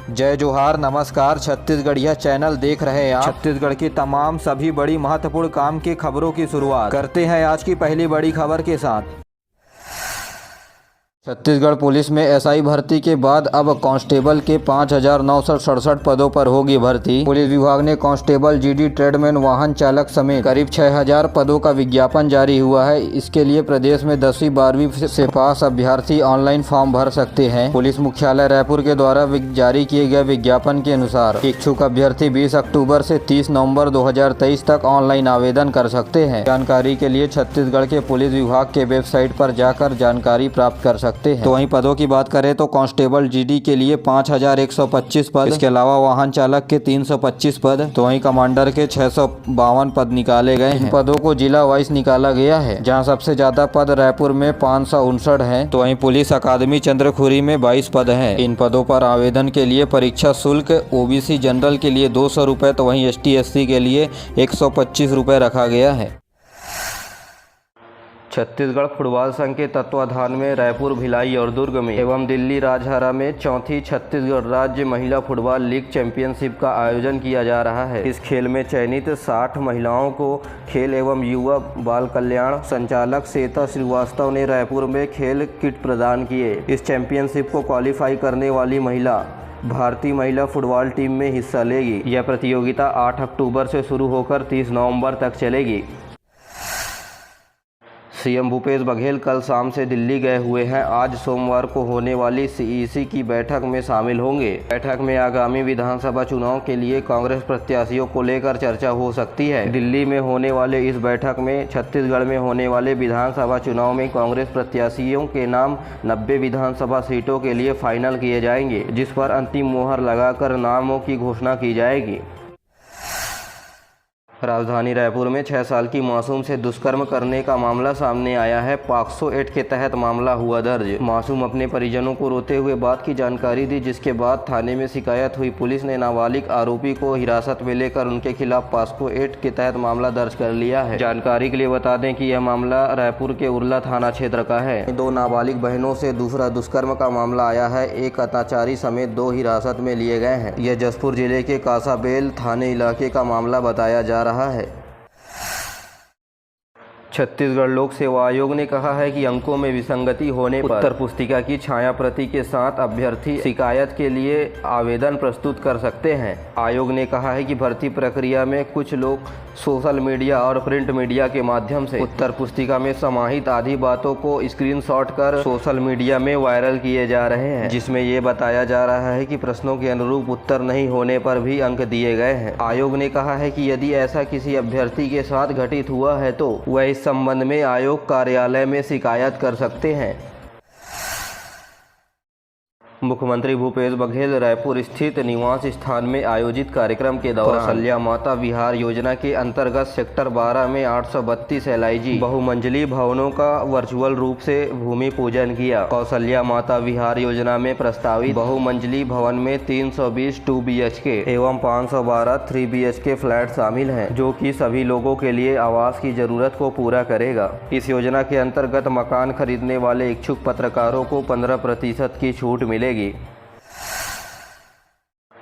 जय जोहार, नमस्कार। छत्तीसगढ़िया चैनल देख रहे हैं आप। छत्तीसगढ़ की तमाम सभी बड़ी महत्वपूर्ण काम की खबरों की शुरुआत करते हैं आज की पहली बड़ी खबर के साथ। छत्तीसगढ़ पुलिस में एसआई भर्ती के बाद अब कांस्टेबल के 5,967 पदों पर होगी भर्ती। पुलिस विभाग ने कांस्टेबल, जीडी, ट्रेडमैन, वाहन चालक समेत करीब 6,000 पदों का विज्ञापन जारी हुआ है। इसके लिए प्रदेश में 10वीं 12वीं से पास अभ्यर्थी ऑनलाइन फॉर्म भर सकते हैं। पुलिस मुख्यालय रायपुर के द्वारा जारी किए गए विज्ञापन के अनुसार इच्छुक अभ्यर्थी 20 अक्टूबर से 30 नवम्बर 2023 तक ऑनलाइन आवेदन कर सकते हैं। जानकारी के लिए छत्तीसगढ़ के पुलिस विभाग के वेबसाइट पर जाकर जानकारी प्राप्त कर सकते हैं। तो वहीं पदों की बात करें तो कांस्टेबल जीडी के लिए 5,125 पद, इसके अलावा वाहन चालक के 325 पद, तो वहीं कमांडर के 652 पद निकाले गए हैं। पदों को जिला वाइज निकाला गया है, जहां सबसे ज्यादा पद रायपुर में 559 हैं, तो वहीं पुलिस अकादमी चंद्रखुरी में 22 पद हैं। इन पदों पर आवेदन के लिए परीक्षा शुल्क ओबीसी जनरल के लिए 200 रुपए, तो वहीं ST/SC के लिए 125 रुपए रखा गया है। छत्तीसगढ़ फुटबॉल संघ के तत्वाधान में रायपुर, भिलाई और दुर्ग में एवं दिल्ली राजहरा में चौथी छत्तीसगढ़ राज्य महिला फुटबॉल लीग चैंपियनशिप का आयोजन किया जा रहा है। इस खेल में चयनित 60 महिलाओं को खेल एवं युवा बाल कल्याण संचालक श्वेता श्रीवास्तव ने रायपुर में खेल किट प्रदान किए। इस चैंपियनशिप को क्वालिफाई करने वाली महिला भारतीय महिला फुटबॉल टीम में हिस्सा लेगी। यह प्रतियोगिता 8 अक्टूबर से शुरू होकर 30 नवंबर तक चलेगी। सीएम भूपेश बघेल कल शाम से दिल्ली गए हुए हैं। आज सोमवार को होने वाली CEC की बैठक में शामिल होंगे। बैठक में आगामी विधानसभा चुनाव के लिए कांग्रेस प्रत्याशियों को लेकर चर्चा हो सकती है। दिल्ली में होने वाले इस बैठक में छत्तीसगढ़ में होने वाले विधानसभा चुनाव में कांग्रेस प्रत्याशियों के नाम 90 विधानसभा सीटों के लिए फाइनल किए जाएंगे, जिस पर अंतिम मोहर लगाकर नामों की घोषणा की जाएगी। राजधानी रायपुर में 6 साल की मासूम से दुष्कर्म करने का मामला सामने आया है। पॉक्सो एक्ट के तहत मामला हुआ दर्ज। मासूम अपने परिजनों को रोते हुए बात की जानकारी दी, जिसके बाद थाने में शिकायत हुई। पुलिस ने नाबालिग आरोपी को हिरासत में लेकर उनके खिलाफ पॉक्सो एक्ट के तहत मामला दर्ज कर लिया है। जानकारी के लिए बता दें कि यह मामला रायपुर के उरला थाना क्षेत्र का है। 2 नाबालिग बहनों से दूसरा दुष्कर्म का मामला आया है। एक अत्याचारी समेत 2 हिरासत में लिए गए हैं। यह जसपुर जिले के कासाबेल थाने इलाके का मामला बताया जा रहा है। छत्तीसगढ़ लोक सेवा आयोग ने कहा है कि अंकों में विसंगति होने पर उत्तर पुस्तिका की छाया प्रति के साथ अभ्यर्थी शिकायत के लिए आवेदन प्रस्तुत कर सकते हैं। आयोग ने कहा है कि भर्ती प्रक्रिया में कुछ लोग सोशल मीडिया और प्रिंट मीडिया के माध्यम से उत्तर पुस्तिका में समाहित आधी बातों को स्क्रीनशॉट कर सोशल मीडिया में वायरल किए जा रहे हैं, जिसमें ये बताया जा रहा है कि प्रश्नों के अनुरूप उत्तर नहीं होने पर भी अंक दिए गए हैं। आयोग ने कहा है कि यदि ऐसा किसी अभ्यर्थी के साथ घटित हुआ है तो वह इस संबंध में आयोग कार्यालय में शिकायत कर सकते हैं। मुख्यमंत्री भूपेश बघेल रायपुर स्थित निवास स्थान में आयोजित कार्यक्रम के दौरान कौशल्या माता विहार योजना के अंतर्गत सेक्टर 12 में 832 LIG बहुमंजिली भवनों का वर्चुअल रूप से भूमि पूजन किया। कौशल्या माता विहार योजना में प्रस्तावित बहुमंजिली भवन में 320 2 BHK एवं 512 3 BHK फ्लैट शामिल हैं, जो कि सभी लोगों के लिए आवास की जरूरत को पूरा करेगा। इस योजना के अंतर्गत मकान खरीदने वाले इच्छुक पत्रकारों को 15% की छूट मिलेगी।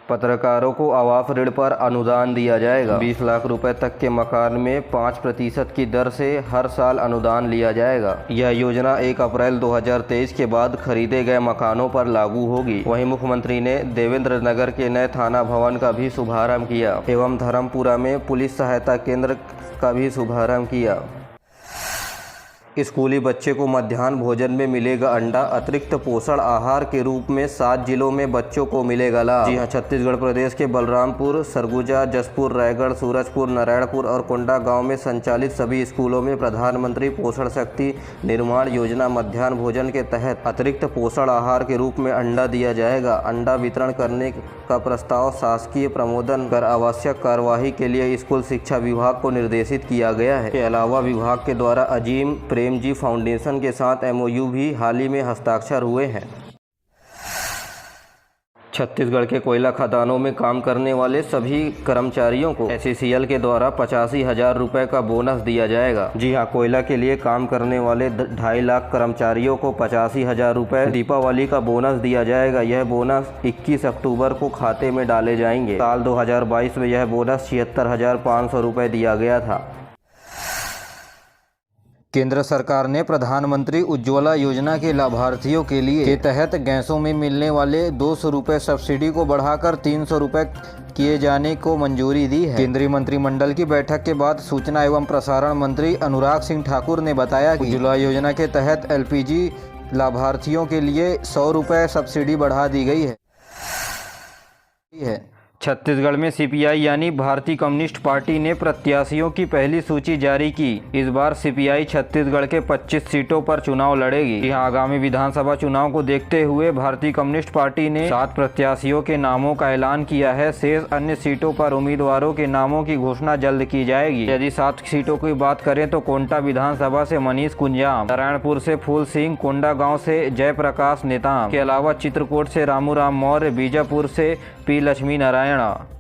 पत्रकारों को आवास ऋण पर अनुदान दिया जाएगा। 20 लाख रुपए तक के मकान में 5% की दर से हर साल अनुदान लिया जाएगा। यह योजना 1 अप्रैल 2023 के बाद खरीदे गए मकानों पर लागू होगी। वहीं मुख्यमंत्री ने देवेंद्र नगर के नए थाना भवन का भी शुभारंभ किया एवं धर्मपुरा में पुलिस सहायता केंद्र का भी शुभारंभ किया। स्कूली बच्चे को मध्याह्न भोजन में मिलेगा अंडा। अतिरिक्त पोषण आहार के रूप में 7 जिलों में बच्चों को मिलेगा लाभ। जी हां, छत्तीसगढ़ प्रदेश के बलरामपुर, सरगुजा, जसपुर, रायगढ़, सूरजपुर, नारायणपुर और कोंडागांव में संचालित सभी स्कूलों में प्रधानमंत्री पोषण शक्ति निर्माण योजना मध्याह्न भोजन के तहत अतिरिक्त पोषण आहार के रूप में अंडा दिया जाएगा। अंडा वितरण करने का प्रस्ताव शासकीय प्रमोदन कर आवश्यक कार्यवाही के लिए स्कूल शिक्षा विभाग को निर्देशित किया गया है। इसके अलावा विभाग के द्वारा अजीम प्रेम जी फाउंडेशन के साथ MOU भी हाल ही में हस्ताक्षर हुए हैं। छत्तीसगढ़ के कोयला खदानों में काम करने वाले सभी कर्मचारियों को SCCL के द्वारा 85,000 रुपए का बोनस दिया जाएगा। जी हां, कोयला के लिए काम करने वाले 2.5 लाख कर्मचारियों को 85,000 रुपए दीपावली का बोनस दिया जाएगा। यह बोनस 21 अक्टूबर को खाते में डाले जाएंगे। साल 2022 में यह बोनस 76,500 रुपए दिया गया था। केंद्र सरकार ने प्रधानमंत्री उज्ज्वला योजना के लाभार्थियों के लिए के तहत गैसों में मिलने वाले 200 रुपये सब्सिडी को बढ़ाकर 300 रुपये किए जाने को मंजूरी दी है। केंद्रीय मंत्रिमंडल की बैठक के बाद सूचना एवं प्रसारण मंत्री अनुराग सिंह ठाकुर ने बताया कि उज्ज्वला योजना के तहत LPG लाभार्थियों के लिए 100 रुपये सब्सिडी बढ़ा दी गई है। छत्तीसगढ़ में CPI यानी भारतीय कम्युनिस्ट पार्टी ने प्रत्याशियों की पहली सूची जारी की। इस बार CPI छत्तीसगढ़ के 25 सीटों पर चुनाव लड़ेगी। यहाँ आगामी विधानसभा चुनाव को देखते हुए भारतीय कम्युनिस्ट पार्टी ने 7 प्रत्याशियों के नामों का ऐलान किया है। शेष अन्य सीटों पर उम्मीदवारों के नामों की घोषणा जल्द की जाएगी। यदि 7 सीटों की बात करें तो कोंटा विधानसभा से मनीष कुंजाम, नारायणपुर से फूल सिंह, कोंडागांव से जयप्रकाश नेताम के अलावा चित्रकूट से रामूराम मौर्य, बीजापुर से P लक्ष्मी नारायण,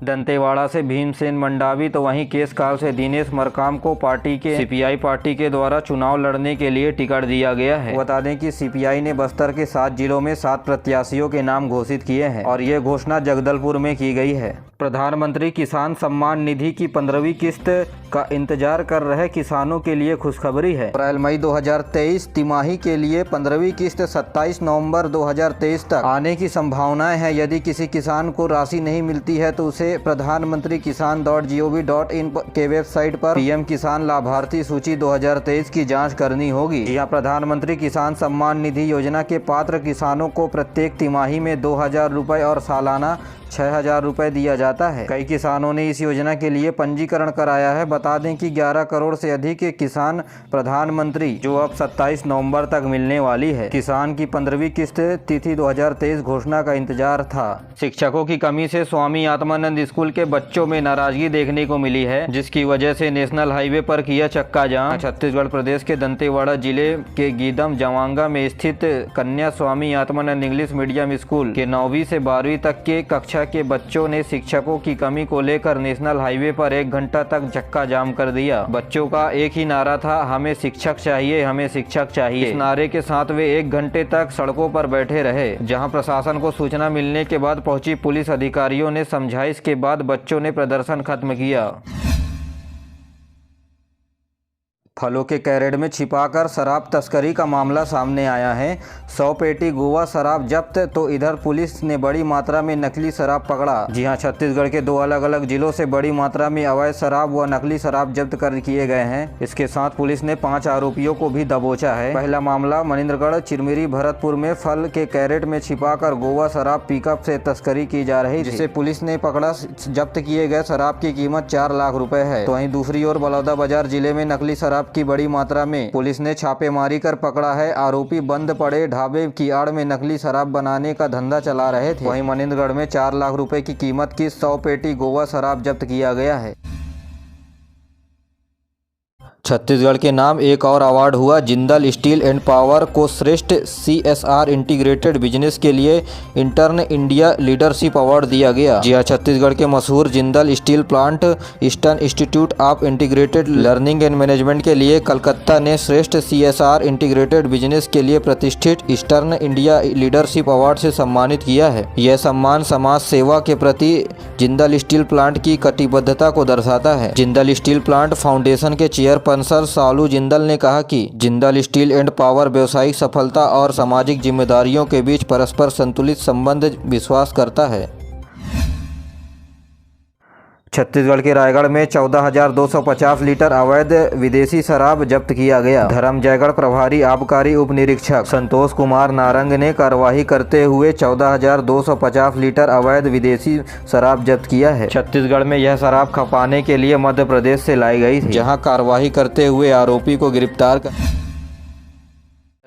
दंतेवाड़ा से भीमसेन मंडावी तो वहीं केसकाल से दिनेश मरकाम को CPI पार्टी के द्वारा चुनाव लड़ने के लिए टिकट दिया गया है। बता दें कि CPI ने बस्तर के 7 जिलों में 7 प्रत्याशियों के नाम घोषित किए हैं और ये घोषणा जगदलपुर में की गई है। प्रधानमंत्री किसान सम्मान निधि की 15वीं किस्त का इंतजार कर रहे किसानों के लिए खुशखबरी है। अप्रैल-मई 2023 तिमाही के लिए 15वीं किस्त 27 नवंबर 2023 तक आने की संभावनाएं हैं। यदि किसी किसान को राशि नहीं मिलती है तो उसे प्रधानमंत्री किसान.gov.in के वेबसाइट पर PM किसान लाभार्थी सूची 2023 की जांच करनी होगी। यहाँ प्रधानमंत्री किसान सम्मान निधि योजना के पात्र किसानों को प्रत्येक तिमाही में 2,000 रुपये और सालाना 6,000 रुपये दिया जाता है। कई किसानों ने इस योजना के लिए पंजीकरण कराया है। बता दें कि 11 करोड़ से अधिक के किसान प्रधानमंत्री जो अब 27 नवंबर तक मिलने वाली है। किसान की 15वीं किस्त तिथि 2023 घोषणा का इंतजार था। शिक्षकों की कमी से स्वामी आत्मानंद स्कूल के बच्चों में नाराजगी देखने को मिली है, जिसकी वजह से नेशनल हाईवे पर किया चक्का जाम। छत्तीसगढ़ प्रदेश के दंतेवाड़ा जिले के गीदम जवांगा में स्थित कन्या Swami Atmanand English medium school के 9वीं से 12वीं तक के कक्षा के बच्चों ने शिक्षकों की कमी को लेकर नेशनल हाईवे पर 1 घंटा तक चक्का जाम कर दिया। बच्चों का एक ही नारा था, हमें शिक्षक चाहिए, हमें शिक्षक चाहिए। इस नारे के साथ वे 1 घंटे तक सड़कों पर बैठे रहे। जहां प्रशासन को सूचना मिलने के बाद पहुंची पुलिस अधिकारियों ने समझाइश के बाद बच्चों ने प्रदर्शन खत्म किया। फलों के कैरेट में छिपाकर शराब तस्करी का मामला सामने आया है। 100 पेटी गोवा शराब जब्त तो इधर पुलिस ने बड़ी मात्रा में नकली शराब पकड़ा। जी हां, छत्तीसगढ़ के 2 अलग अलग जिलों से बड़ी मात्रा में अवैध शराब व नकली शराब जब्त कर किए गए हैं। इसके साथ पुलिस ने 5 आरोपियों को भी दबोचा है। पहला मामला मनिंद्रगढ़ चिरमिरी भरतपुर में फल के कैरेट में छिपाकर गोवा शराब पिकअप से तस्करी की जा रही थी, जिसे पुलिस ने पकड़ा। जब्त किए गए शराब की कीमत 4 लाख रुपए है। तो वहीं दूसरी ओर बलौदाबाजार जिले में नकली शराब की बड़ी मात्रा में पुलिस ने छापेमारी कर पकड़ा है। आरोपी बंद पड़े ढाबे की आड़ में नकली शराब बनाने का धंधा चला रहे थे। वहीं मनिंद्रगढ़ में 4 लाख रुपए की कीमत की 100 पेटी गोवा शराब जब्त किया गया है। छत्तीसगढ़ के नाम एक और अवार्ड हुआ। जिंदल स्टील एंड पावर को श्रेष्ठ CSR इंटीग्रेटेड बिजनेस के लिए इंटर्न इंडिया लीडरशिप अवार्ड दिया गया। जी हां, छत्तीसगढ़ के मशहूर Jindal steel plant eastern institute of integrated learning and management के लिए कलकत्ता ने श्रेष्ठ CSR इंटीग्रेटेड बिजनेस के लिए प्रतिष्ठित ईस्टर्न इंडिया लीडरशिप अवार्ड से सम्मानित किया है। यह सम्मान समाज सेवा के प्रति जिंदल स्टील प्लांट की कटिबद्धता को दर्शाता है। जिंदल स्टील प्लांट फाउंडेशन के चेयरपर्सन सालू जिंदल ने कहा कि जिंदल स्टील एंड पावर व्यवसायिक सफलता और सामाजिक जिम्मेदारियों के बीच परस्पर संतुलित संबंध विश्वास करता है। छत्तीसगढ़ के रायगढ़ में 14,250 लीटर अवैध विदेशी शराब जब्त किया गया। धर्मजयगढ़ प्रभारी आबकारी उप निरीक्षक संतोष कुमार नारंग ने कार्रवाई करते हुए 14,250 लीटर अवैध विदेशी शराब जब्त किया है। छत्तीसगढ़ में यह शराब खपाने के लिए मध्य प्रदेश से लाई गई थी, जहां कार्रवाई करते हुए आरोपी को गिरफ्तार कर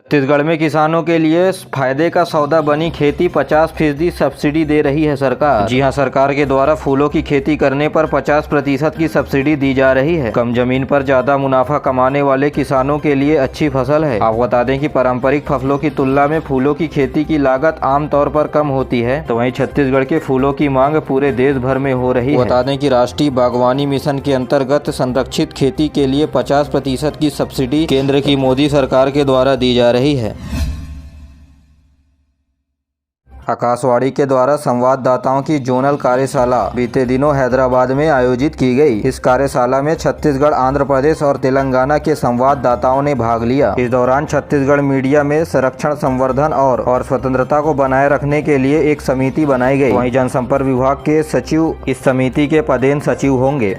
छत्तीसगढ़ में किसानों के लिए फायदे का सौदा बनी खेती। 50% सब्सिडी दे रही है सरकार। जी हां, सरकार के द्वारा फूलों की खेती करने पर 50% की सब्सिडी दी जा रही है। कम जमीन पर ज्यादा मुनाफा कमाने वाले किसानों के लिए अच्छी फसल है। आपको बता दें कि पारंपरिक फसलों की तुलना में फूलों की खेती की लागत आमतौर पर कम होती है, तो वहीं छत्तीसगढ़ के फूलों की मांग पूरे देश भर में हो रही है। बता दें कि राष्ट्रीय बागवानी मिशन के अंतर्गत संरक्षित खेती के लिए 50% की सब्सिडी केंद्र की मोदी सरकार के द्वारा दी जा रही है। आकाशवाणी के द्वारा संवाददाताओं की जोनल कार्यशाला बीते दिनों हैदराबाद में आयोजित की गई। इस कार्यशाला में छत्तीसगढ़, आंध्र प्रदेश और तेलंगाना के संवाददाताओं ने भाग लिया। इस दौरान छत्तीसगढ़ मीडिया में संरक्षण, संवर्धन और स्वतंत्रता को बनाए रखने के लिए एक समिति बनाई गई। वहीं जनसंपर्क विभाग के सचिव इस समिति के पदेन सचिव होंगे।